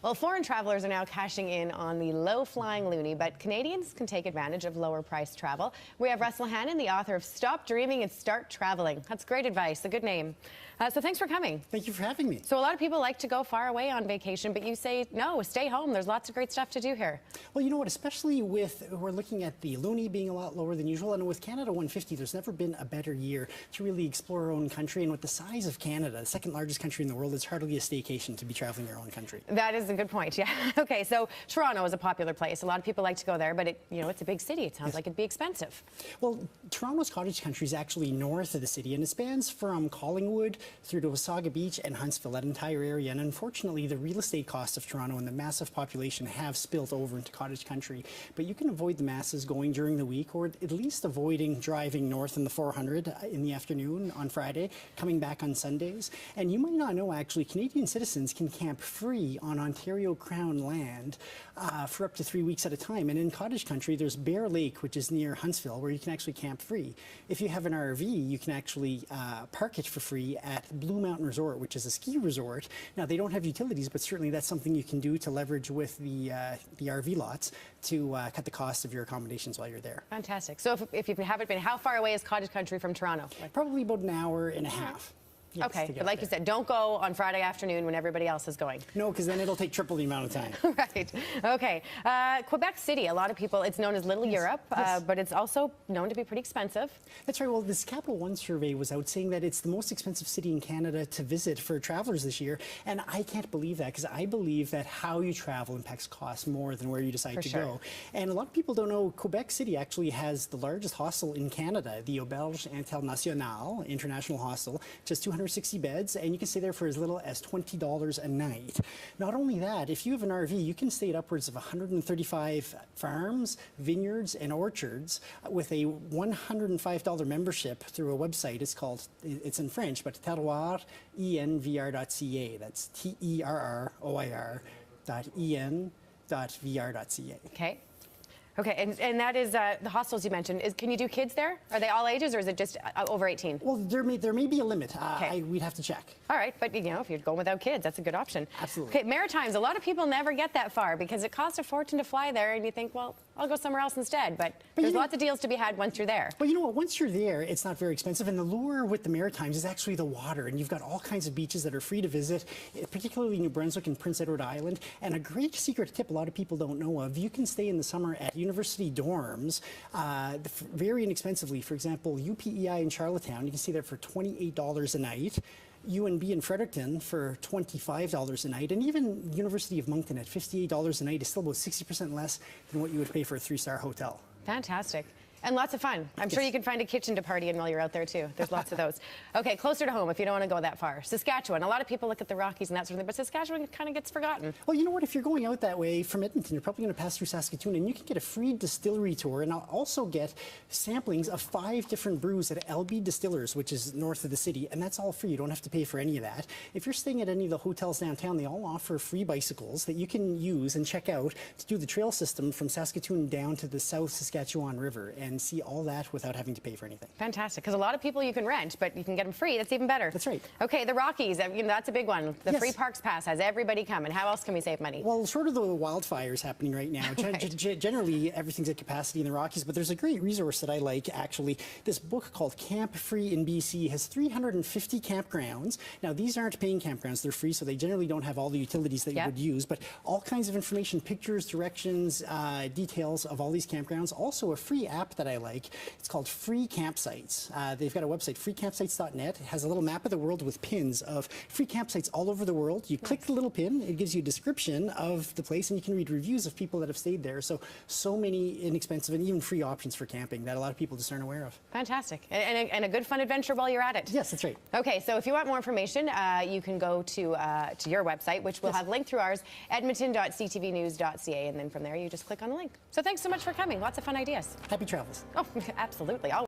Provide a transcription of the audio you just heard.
Well, foreign travelers are now cashing in on the low-flying loonie, but Canadians can take advantage of lower-priced travel. We have Russell Hannon, the author of Stop Dreaming and Start Traveling. That's great advice, a good name. So thanks for coming. Thank you for having me. So a lot of people like to go far away on vacation, but you say, no, stay home. There's lots of great stuff to do here. Well, you know what, especially with, we're looking at the loonie being a lot lower than usual, and with Canada 150, there's never been a better year to really explore our own country. And with the size of Canada, the second largest country in the world, it's hardly a staycation to be traveling your own country. That is a good point, yeah. Okay, so Toronto is a popular place. A lot of people like to go there, but it's a big city. It sounds like it'd be expensive. Well, Toronto's cottage country is actually north of the city, and it spans from Collingwood through to Wasaga Beach and Huntsville, that entire area. And unfortunately, the real estate costs of Toronto and the massive population have spilled over into cottage country. But you can avoid the masses going during the week, or at least avoiding driving north in the 400 in the afternoon on Friday, coming back on Sundays. And you might not know, actually, Canadian citizens can camp free on Ontario Crown land for up to 3 weeks at a time. And in cottage country, there's Bear Lake, which is near Huntsville, where you can actually camp free. If you have an RV, you can actually park it for free at Blue Mountain Resort, which is a ski resort. Now, they don't have utilities, but certainly that's something you can do to leverage with the RV lots to cut the cost of your accommodations while you're there. Fantastic. So if you haven't been, how far away is cottage country from Toronto? Probably about an hour and a half. Yes, okay, but like you said, don't go on Friday afternoon when everybody else is going. No, because then it'll take triple the amount of time. Right. Okay. Quebec City, a lot of people, it's known as Little Europe, but it's also known to be pretty expensive. That's right. Well, this Capital One survey was out saying that it's the most expensive city in Canada to visit for travelers this year. And I can't believe that, because I believe that how you travel impacts cost more than where you decide to go. And a lot of people don't know Quebec City actually has the largest hostel in Canada, the Auberge Internationale International Hostel, just 260 beds, and you can stay there for as little as $20 a night. Not only that, if you have an RV, you can stay at upwards of 135 farms, vineyards, and orchards with a $105 membership through a website. It's in French, but terroirenvr.ca. That's terroir.en.vr.ca. Okay. Okay, and that is the hostels you mentioned. Can you do kids there? Are they all ages, or is it just over 18? Well, there may be a limit. We'd have to check. All right, but if you're going without kids, that's a good option. Absolutely. Okay, Maritimes. A lot of people never get that far because it costs a fortune to fly there, and you think, well, I'll go somewhere else instead. But there's lots of deals to be had once you're there. Well, you know what? Once you're there, it's not very expensive, and the lure with the Maritimes is actually the water, and you've got all kinds of beaches that are free to visit, particularly New Brunswick and Prince Edward Island. And a great secret tip a lot of people don't know of: you can stay in the summer at university dorms very inexpensively. For example, UPEI in Charlottetown, you can stay there for $28 a night. UNB in Fredericton for $25 a night, and even University of Moncton at $58 a night is still about 60% less than what you would pay for a 3-star hotel. Fantastic. And lots of fun. I'm sure you can find a kitchen to party in while you're out there, too. There's lots of those. Okay, closer to home if you don't want to go that far. Saskatchewan. A lot of people look at the Rockies and that sort of thing, but Saskatchewan kind of gets forgotten. Well, you know what? If you're going out that way from Edmonton, you're probably going to pass through Saskatoon, and you can get a free distillery tour, and I'll also get samplings of 5 different brews at LB Distillers, which is north of the city, and that's all free. You don't have to pay for any of that. If you're staying at any of the hotels downtown, they all offer free bicycles that you can use and check out to do the trail system from Saskatoon down to the South Saskatchewan River and see all that without having to pay for anything. Fantastic, because a lot of people you can rent, but you can get them free. That's even better. That's right. Okay, the Rockies, that's a big one. The Free Parks Pass has everybody coming. How else can we save money? Well, short of the wildfires happening right now, generally everything's at capacity in the Rockies, but there's a great resource that I like, actually. This book called Camp Free in BC has 350 campgrounds. Now, these aren't paying campgrounds. They're free, so they generally don't have all the utilities that you would use, but all kinds of information, pictures, directions, details of all these campgrounds. Also, a free app that I like. It's called Free Campsites. They've got a website, freecampsites.net. It has a little map of the world with pins of free campsites all over the world. You click the little pin, it gives you a description of the place, and you can read reviews of people that have stayed there. So many inexpensive and even free options for camping that a lot of people just aren't aware of. Fantastic. And a good fun adventure while you're at it. Yes, that's right. Okay, so if you want more information, you can go to your website, which we'll have linked through ours, edmonton.ctvnews.ca, and then from there you just click on the link. So thanks so much for coming. Lots of fun ideas. Happy travels. Oh, absolutely.